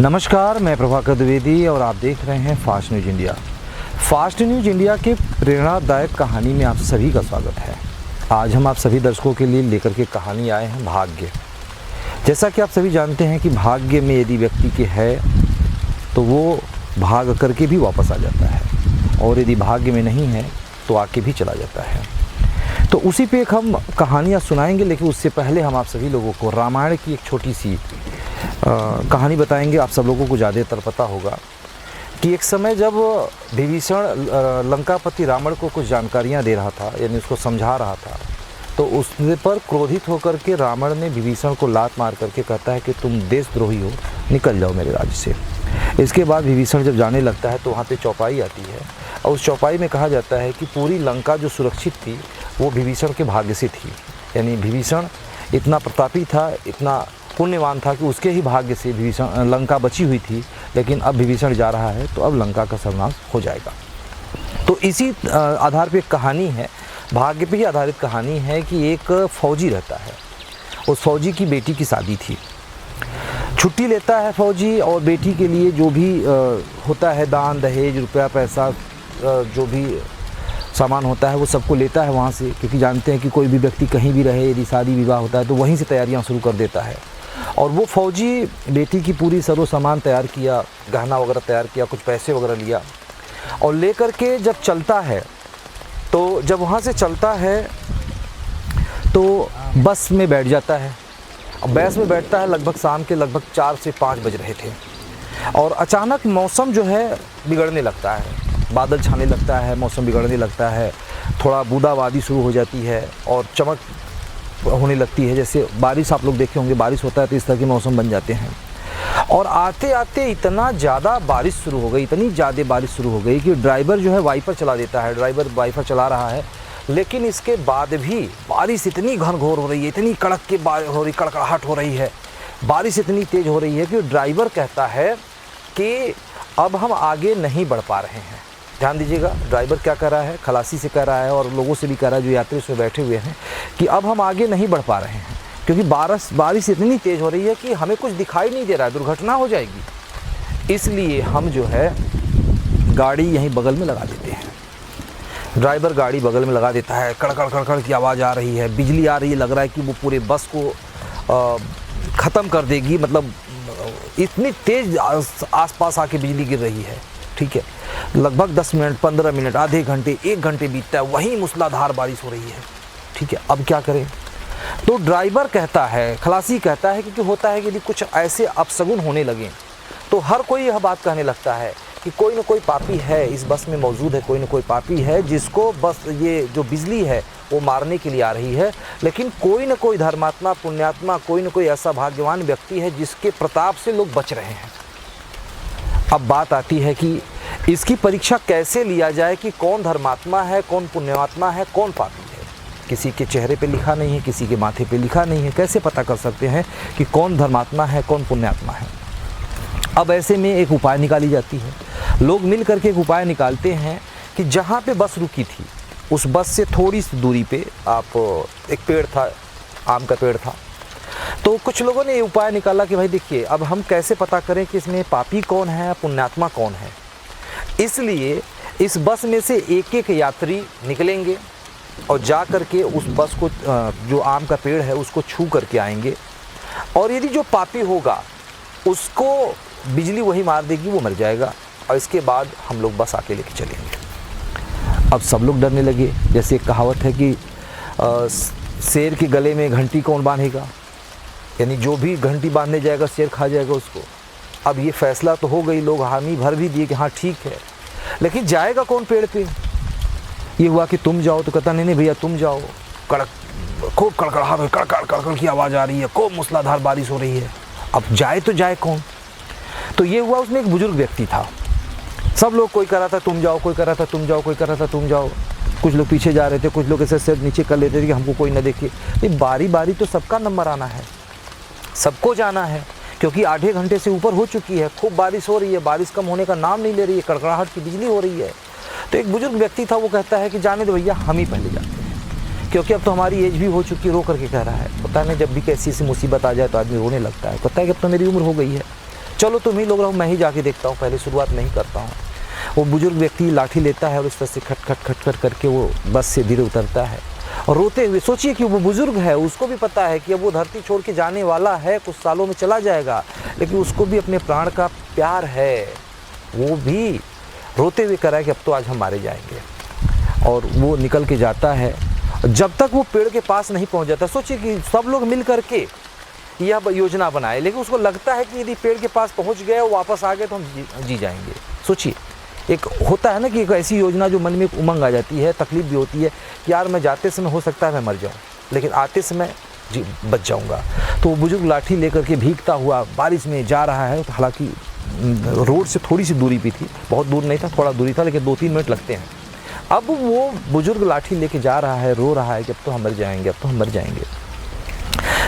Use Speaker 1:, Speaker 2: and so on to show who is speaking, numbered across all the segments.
Speaker 1: नमस्कार, मैं प्रभाकर द्विवेदी और आप देख रहे हैं fast news India. Fast news India के प्रेरणादायक कहानी में आप सभी का स्वागत है। आज हम आप सभी दर्शकों के लिए लेकर के कहानी आए हैं भाग्य। जैसा कि आप सभी जानते हैं कि भाग्य में यदि व्यक्ति के है तो वो भाग करके भी वापस आ जाता है, और यदि भाग्य में नहीं है तो आके भी चला जाता है। तो उसी पे एक हम कहानियाँ सुनाएंगे, लेकिन उससे पहले हम आप सभी लोगों को रामायण की एक छोटी सी कहानी बताएंगे। आप सब लोगों को ज़्यादातर पता होगा कि एक समय जब विभीषण लंकापति रावण को कुछ जानकारियाँ दे रहा था, यानी उसको समझा रहा था, तो उसने पर क्रोधित होकर के रावण ने विभीषण को लात मार करके कहता है कि तुम देशद्रोही हो, निकल जाओ मेरे राज्य से। इसके बाद विभीषण जब जाने लगता है तो वहाँ पे चौपाई आती है, और उस चौपाई में कहा जाता है कि पूरी लंका जो सुरक्षित थी वो विभीषण के भाग्य से थी। यानी विभीषण इतना प्रतापी था, इतना पुण्यवान था कि उसके ही भाग्य से विभीषण लंका बची हुई थी। लेकिन अब विभीषण जा रहा है तो अब लंका का सर्वनाश हो जाएगा। तो इसी आधार पे एक कहानी है, भाग्य पे ही आधारित कहानी है कि एक फौजी रहता है, उस फौजी की बेटी की शादी थी। छुट्टी लेता है फौजी, और बेटी के लिए जो भी होता है दान दहेज रुपया पैसा जो भी सामान होता है वो सबको लेता है वहाँ से, क्योंकि जानते हैं कि कोई भी व्यक्ति कहीं भी रहे, यदि शादी विवाह होता है तो वहीं से तैयारियाँ शुरू कर देता है। और वो फौजी बेटी की पूरी सर्व सामान तैयार किया, गहना वगैरह तैयार किया, कुछ पैसे वगैरह लिया, और लेकर के जब चलता है तो जब वहाँ से चलता है तो बस में बैठ जाता है। अब बस में बैठता है, लगभग शाम के लगभग 4 से 5 बज रहे थे, और अचानक मौसम जो है बिगड़ने लगता है, बादल छाने लगता है, मौसम बिगड़ने लगता है, थोड़ा बूंदाबांदी शुरू हो जाती है और चमक होने लगती है। जैसे बारिश आप लोग देखे होंगे, बारिश होता है तो इस तरह के मौसम बन जाते हैं। और आते आते इतना ज़्यादा बारिश शुरू हो गई, इतनी ज़्यादा बारिश शुरू हो गई कि ड्राइवर जो है वाइपर चला देता है। ड्राइवर वाइपर चला रहा है, लेकिन इसके बाद भी बारिश इतनी घनघोर हो रही है, इतनी कड़क के हो रही, कड़कड़ाहट हो रही है, बारिश इतनी तेज़ हो रही है कि ड्राइवर कहता है कि अब हम आगे नहीं बढ़ पा रहे हैं। ध्यान दीजिएगा, ड्राइवर क्या कर रहा है, खलासी से कह रहा है और लोगों से भी कह रहा है जो यात्री उसमें बैठे हुए हैं, कि अब हम आगे नहीं बढ़ पा रहे हैं, क्योंकि बारिश इतनी तेज़ हो रही है कि हमें कुछ दिखाई नहीं दे रहा है, दुर्घटना हो जाएगी। इसलिए हम जो है गाड़ी यहीं बगल में लगा देते हैं। ड्राइवर गाड़ी बगल में लगा देता है, कड़कड़ कड़कड़ की आवाज़ आ रही है, बिजली आ रही है, लग रहा है कि वो पूरे बस को ख़त्म कर देगी। मतलब इतनी तेज़ आसपास आके बिजली गिर रही है। ठीक है, लगभग 10 मिनट 15 मिनट आधे घंटे 1 घंटे बीतता है, वहीं मूसलाधार बारिश हो रही है। ठीक है, अब क्या करें? तो ड्राइवर कहता है, खलासी कहता है, क्योंकि होता है कि यदि कुछ ऐसे अपशगुन होने लगे तो हर कोई यह बात कहने लगता है कि कोई न कोई पापी है इस बस में मौजूद है, कोई न कोई पापी है जिसको बस ये जो बिजली है वो मारने के लिए आ रही है। लेकिन कोई न कोई धर्मात्मा पुण्यात्मा, कोई न कोई ऐसा भाग्यवान व्यक्ति है जिसके प्रताप से लोग बच रहे हैं। अब बात आती है कि इसकी परीक्षा कैसे लिया जाए कि कौन धर्मात्मा है, कौन पुण्यात्मा है, कौन पापी है। किसी के चेहरे पे लिखा नहीं है, किसी के माथे पे लिखा नहीं है, कैसे पता कर सकते हैं कि कौन धर्मात्मा है, कौन पुण्यात्मा है? अब ऐसे में एक उपाय निकाली जाती है। लोग मिल करके एक उपाय निकालते हैं कि जहाँ पे बस रुकी थी उस बस से थोड़ी सी दूरी पे एक पेड़ था, आम का पेड़ था। तो कुछ लोगों ने ये उपाय निकाला कि भाई देखिए, अब हम कैसे पता करें कि इसमें पापी कौन है, पुण्यात्मा कौन है। इसलिए इस बस में से एक एक यात्री निकलेंगे और जा कर के उस बस को जो आम का पेड़ है उसको छू करके आएंगे, और यदि जो पापी होगा उसको बिजली वही मार देगी, वो मर जाएगा, और इसके बाद हम लोग बस आके लेके चलेंगे। अब सब लोग डरने लगे। जैसे एक कहावत है कि शेर के गले में घंटी कौन बांधेगा, यानी जो भी घंटी बांधने जाएगा शेर खा जाएगा उसको। अब ये फैसला तो हो गई, लोग हामी भर भी दिए कि हाँ ठीक है, लेकिन जाएगा कौन पेड़ पे? ये हुआ कि तुम जाओ, तो कहता नहीं भैया तुम जाओ। कड़क खूब कड़कड़ाहट, कड़कड़ कड़कड़ की आवाज़ आ रही है, खूब मूसलाधार बारिश हो रही है। अब जाए तो जाए कौन? तो ये हुआ, उसमें एक बुजुर्ग व्यक्ति था। सब लोग, कोई कर रहा था तुम जाओ, कोई कर रहा था तुम जाओ, कोई कर रहा था तुम जाओ। कुछ लोग पीछे जा रहे थे, कुछ लोग ऐसे सिर नीचे कर लेते थे कि हमको कोई ना देखे। ये बारी बारी तो सबका नंबर आना है, सबको जाना है, क्योंकि आधे घंटे से ऊपर हो चुकी है, खूब बारिश हो रही है, बारिश कम होने का नाम नहीं ले रही है, कड़कड़ाहट की बिजली हो रही है। तो एक बुजुर्ग व्यक्ति था, वो कहता है कि जाने दो भैया, हम ही पहले जाते हैं, क्योंकि अब तो हमारी एज भी हो चुकी है। रो करके कह रहा है, पता नहीं जब भी कैसी सी मुसीबत आ जाए तो आदमी रोने लगता है, पता है कि अब तो मेरी उम्र हो गई है, चलो तुम ही लोग रहो, मैं ही जाके देखता हूँ, पहले शुरुआत नहीं करता हूँ। वो बुजुर्ग व्यक्ति लाठी लेता है और इस तरह से खट खट खट खट करके वो बस से धीरे उतरता है और रोते हुए, सोचिए कि वो बुजुर्ग है, उसको भी पता है कि अब वो धरती छोड़ के जाने वाला है, कुछ सालों में चला जाएगा, लेकिन उसको भी अपने प्राण का प्यार है। वो भी रोते हुए कह रहा है कि अब तो आज हम मारे जाएंगे। और वो निकल के जाता है। जब तक वो पेड़ के पास नहीं पहुंच जाता, सोचिए कि सब लोग मिल करके यह योजना बनाए, लेकिन उसको लगता है कि यदि पेड़ के पास पहुंच गए और वापस आ गए तो हम जी जाएंगे। सोचिए, एक होता है ना कि एक ऐसी योजना जो मन में एक उमंग आ जाती है, तकलीफ भी होती है कि यार मैं जाते समय हो सकता है मैं मर जाऊं, लेकिन आते समय जी बच जाऊंगा। तो वो बुजुर्ग लाठी लेकर के भीगता हुआ बारिश में जा रहा है। तो हालांकि रोड से थोड़ी सी दूरी पे थी, बहुत दूर नहीं था, थोड़ा दूरी था, लेकिन 2-3 मिनट लगते हैं। अब वो बुजुर्ग लाठी लेके जा रहा है, रो रहा है कि अब तो हम मर जाएंगे, अब तो हम मर जाएंगे।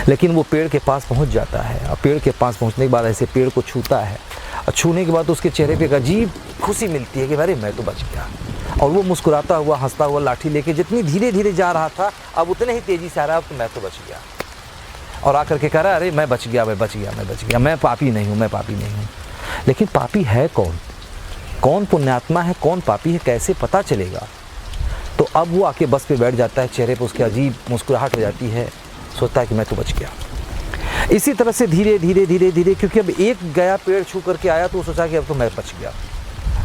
Speaker 1: लेकिन वो पेड़ के पास पहुंच जाता है और पेड़ के पास पहुंचने के बाद ऐसे पेड़ को छूता है और छूने के बाद उसके चेहरे पे एक अजीब खुशी मिलती है कि अरे मैं तो बच गया। और वो मुस्कुराता हुआ, हंसता हुआ लाठी लेके जितनी धीरे धीरे जा रहा था, अब उतने ही तेज़ी से आ रहा है, अब तो मैं तो बच गया। और आकर के कह रहा है अरे मैं बच गया, मैं बच गया, मैं बच गया, मैं पापी नहीं हूँ, मैं पापी नहीं हूँ। लेकिन पापी है कौन? कौन पुण्यात्मा है, कौन पापी है, कैसे पता चलेगा? तो अब वो आके बस पे बैठ जाता है, चेहरे पे उसकी अजीब मुस्कुराहट हो जाती है, सोचता है कि मैं तो बच गया। इसी तरह से धीरे धीरे धीरे धीरे, क्योंकि अब एक गया पेड़ छू करके आया तो वो सोचा कि अब तो मैं बच गया।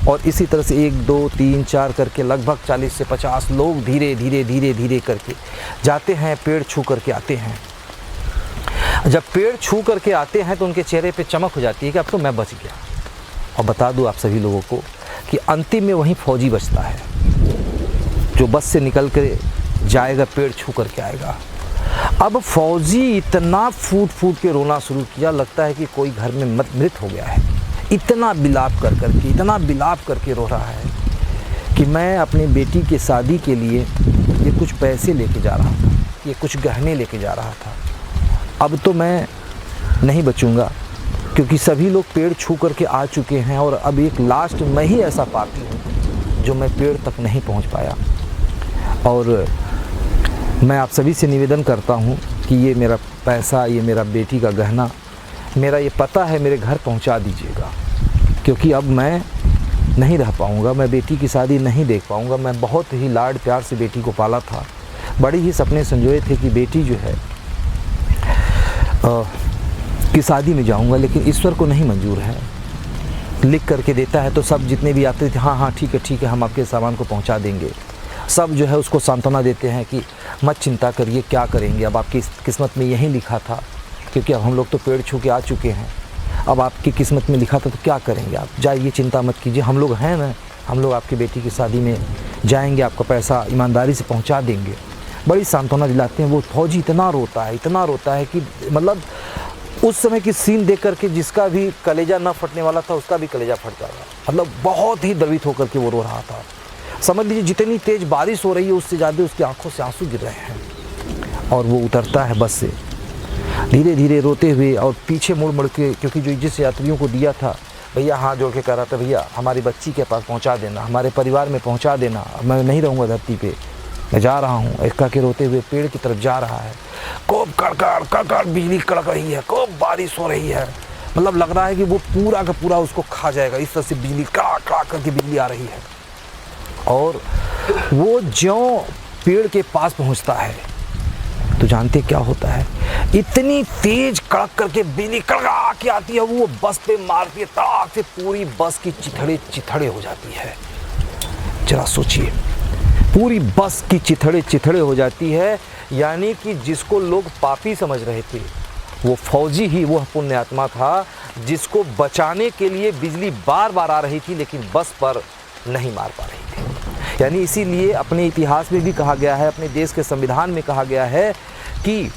Speaker 1: और इसी तरह से 1 2 3 4 करके लगभग 40 से 50 लोग धीरे धीरे धीरे धीरे करके जाते हैं, पेड़ छू करके आते हैं। जब पेड़ छू करके आते हैं तो उनके चेहरे पे चमक हो जाती है कि अब तो मैं बच गया। और बता दूं आप सभी लोगों को कि अंतिम में वहीं फौजी बचता है, जो बस से निकल कर जाएगा, पेड़ छू करके आएगा। अब फौजी इतना फूट फूट के रोना शुरू किया, लगता है कि कोई घर में मृत हो गया है। इतना बिलाप कर करके, इतना बिलाप करके रो रहा है कि मैं अपनी बेटी की शादी के लिए ये कुछ पैसे लेके जा रहा था, ये कुछ गहने लेके जा रहा था, अब तो मैं नहीं बचूंगा, क्योंकि सभी लोग पेड़ छू करके आ चुके हैं और अब एक लास्ट मैं ही ऐसा पापी हूँ जो मैं पेड़ तक नहीं पहुँच पाया। और मैं आप सभी से निवेदन करता हूँ कि ये मेरा पैसा, ये मेरा बेटी का गहना, मेरा ये पता है, मेरे घर पहुँचा दीजिएगा, क्योंकि अब मैं नहीं रह पाऊँगा, मैं बेटी की शादी नहीं देख पाऊँगा। मैं बहुत ही लाड प्यार से बेटी को पाला था, बड़ी ही सपने संजोए थे कि बेटी जो है की शादी में जाऊँगा, लेकिन ईश्वर को नहीं मंजूर है। लिख करके देता है तो सब जितने भी आते थे, हाँ हाँ ठीक है, हम आपके सामान को पहुँचा देंगे। सब जो है उसको सांत्वना देते हैं कि मत चिंता करिए, क्या करेंगे, अब आपकी किस्मत में यही लिखा था, क्योंकि अब हम लोग तो पेड़ छू के आ चुके हैं, अब आपकी किस्मत में लिखा था तो क्या करेंगे, आप जाइए, चिंता मत कीजिए, हम लोग हैं ना, हम लोग आपकी बेटी की शादी में जाएंगे, आपका पैसा ईमानदारी से पहुंचा देंगे। बड़ी सांत्वना दिलाते हैं। वो फौजी इतना रोता है कि मतलब उस समय की सीन देख करके जिसका भी कलेजा न फटने वाला था उसका भी कलेजा फट जाता, मतलब बहुत ही द्रवित होकर के वो रो रहा था। समझ लीजिए जितनी तेज बारिश हो रही है उससे ज़्यादा उसकी आंखों से आंसू गिर रहे हैं। और वो उतरता है बस से धीरे धीरे रोते हुए और पीछे मुड़ मुड़ के, क्योंकि जो जिस यात्रियों को दिया था, भैया हाथ जोड़ के कह रहा था, भैया हमारी बच्ची के पास पहुंचा देना, हमारे परिवार में पहुंचा देना, मैं नहीं रहूँगा धरती पे, मैं जा रहा हूँ। एक के रोते हुए पेड़ की तरफ जा रहा है। खूब कड़कड़ बिजली कड़क रही है, खूब बारिश हो रही है, मतलब लग रहा है कि वो पूरा का पूरा उसको खा जाएगा, इस तरह से बिजली कड़ाक करके बिजली आ रही है। और वो ज्यों पेड़ के पास पहुंचता है तो जानते क्या होता है, इतनी तेज कड़क करके बिजली कड़का के आती है, वो बस पे मारती है, ताक से पूरी बस की चिथड़े हो जाती है। जरा सोचिए, पूरी बस की चिथड़े हो जाती है। यानी कि जिसको लोग पापी समझ रहे थे, वो फौजी ही वह पुण्यात्मा था जिसको बचाने के लिए बिजली बार बार आ रही थी, लेकिन बस पर नहीं मार पा रही थी। यानी इसीलिए अपने इतिहास में भी कहा गया है, अपने देश के संविधान में कहा गया है कि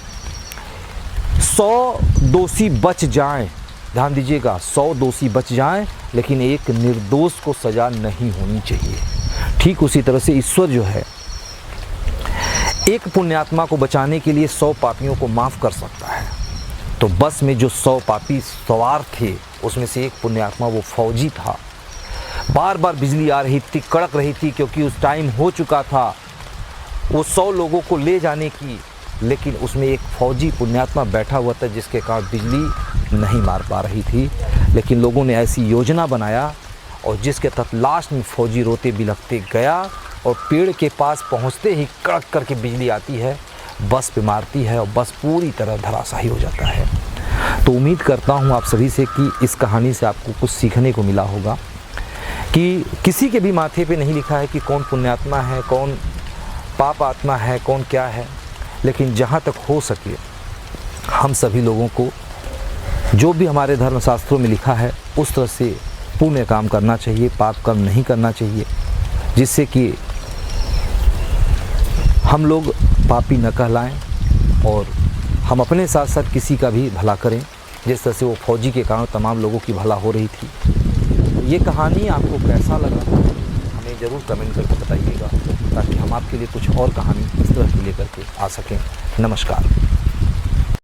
Speaker 1: 100 दोषी बच जाएं, ध्यान दीजिएगा, 100 दोषी बच जाएं, लेकिन एक निर्दोष को सजा नहीं होनी चाहिए। ठीक उसी तरह से ईश्वर जो है एक पुण्यात्मा को बचाने के लिए 100 पापियों को माफ़ कर सकता है। तो बस में जो 100 पापी सवार थे उसमें से एक पुण्यात्मा वो फौजी था। बार बार बिजली आ रही थी, कड़क रही थी, क्योंकि उस टाइम हो चुका था वो 100 लोगों को ले जाने की, लेकिन उसमें एक फौजी पुण्यात्मा बैठा हुआ था जिसके कारण बिजली नहीं मार पा रही थी। लेकिन लोगों ने ऐसी योजना बनाया और जिसके तहत लास्ट में फौजी रोते बिलखते गया और पेड़ के पास पहुंचते ही कड़क करके बिजली आती है, बस पे मारती है और बस पूरी तरह धराशायी हो जाता है। तो उम्मीद करता हूं आप सभी से कि इस कहानी से आपको कुछ सीखने को मिला होगा कि किसी के भी माथे पे नहीं लिखा है कि कौन पुण्यात्मा है, कौन पाप आत्मा है, कौन क्या है, लेकिन जहाँ तक हो सके हम सभी लोगों को जो भी हमारे धर्मशास्त्रों में लिखा है उस तरह से पुण्य काम करना चाहिए, पाप कर्म नहीं करना चाहिए, जिससे कि हम लोग पापी न कहलाएं और हम अपने साथ साथ किसी का भी भला करें, जिस तरह से वो फौजी के कारण तमाम लोगों की भला हो रही थी। ये कहानी आपको कैसा लगा हमें ज़रूर कमेंट करके बताइएगा, ताकि हम आपके लिए कुछ और कहानी इस तरह की लेकर के आ सकें। नमस्कार।